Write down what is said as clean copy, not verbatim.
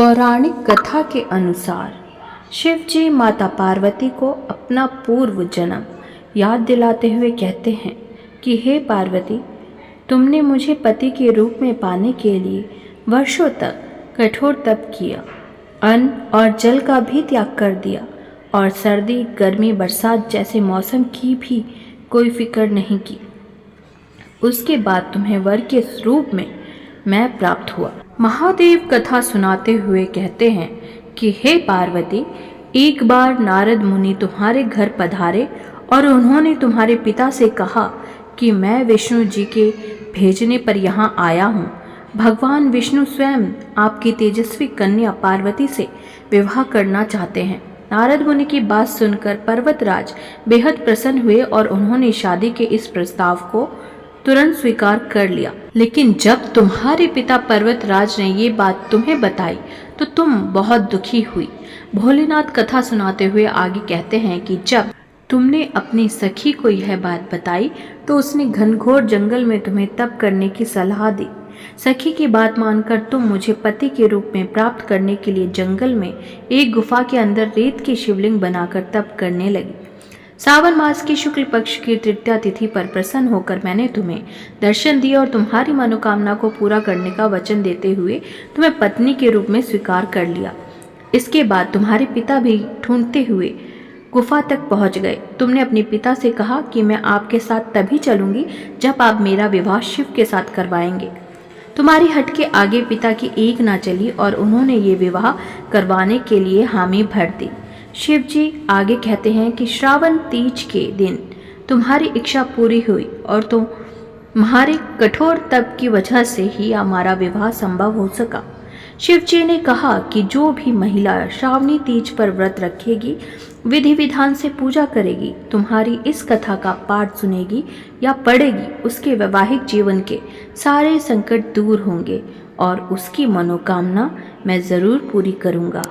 पौराणिक कथा के अनुसार शिव जी माता पार्वती को अपना पूर्व जन्म याद दिलाते हुए कहते हैं कि हे पार्वती, तुमने मुझे पति के रूप में पाने के लिए वर्षों तक कठोर तप किया, अन्न और जल का भी त्याग कर दिया और सर्दी, गर्मी, बरसात जैसे मौसम की भी कोई फिक्र नहीं की। उसके बाद तुम्हें वर के रूप में मैं प्राप्त हुआ। महादेव कथा सुनाते हुए कहते हैं कि हे पार्वती, एक बार नारद मुनि तुम्हारे घर पधारे और उन्होंने तुम्हारे पिता से कहा कि मैं विष्णु जी के भेजने पर यहाँ आया हूँ। भगवान विष्णु स्वयं आपकी तेजस्वी कन्या पार्वती से विवाह करना चाहते हैं। नारद मुनि की बात सुनकर पर्वतराज बेहद प्रसन्न हुए और उन्होंने शादी के इस प्रस्ताव को तुरंत स्वीकार कर लिया। लेकिन जब तुम्हारे पिता पर्वतराज ने ये बात तुम्हें बताई तो तुम बहुत दुखी हुई। भोलेनाथ कथा सुनाते हुए आगे कहते हैं कि जब तुमने अपनी सखी को यह बात बताई तो उसने घनघोर जंगल में तुम्हें तप करने की सलाह दी। सखी की बात मानकर तुम मुझे पति के रूप में प्राप्त करने के लिए जंगल में एक गुफा के अंदर रेत की शिवलिंग बनाकर तप करने लगी। सावन मास की शुक्ल पक्ष की तृतीया तिथि पर प्रसन्न होकर मैंने तुम्हें दर्शन दिया और तुम्हारी मनोकामना को पूरा करने का वचन देते हुए तुम्हें पत्नी के रूप में स्वीकार कर लिया। इसके बाद तुम्हारे पिता भी ढूंढते हुए गुफा तक पहुंच गए। तुमने अपने पिता से कहा कि मैं आपके साथ तभी चलूंगी जब आप मेरा विवाह शिव के साथ करवाएंगे। तुम्हारी हट के आगे पिता की एक ना चली और उन्होंने ये विवाह करवाने के लिए हामी भर दी। शिव जी आगे कहते हैं कि श्रावण तीज के दिन तुम्हारी इच्छा पूरी हुई और तुम्हारे कठोर तप की वजह से ही हमारा विवाह संभव हो सका। शिव जी ने कहा कि जो भी महिला श्रावणी तीज पर व्रत रखेगी, विधि विधान से पूजा करेगी, तुम्हारी इस कथा का पाठ सुनेगी या पढ़ेगी, उसके वैवाहिक जीवन के सारे संकट दूर होंगे और उसकी मनोकामना मैं ज़रूर पूरी करूँगा।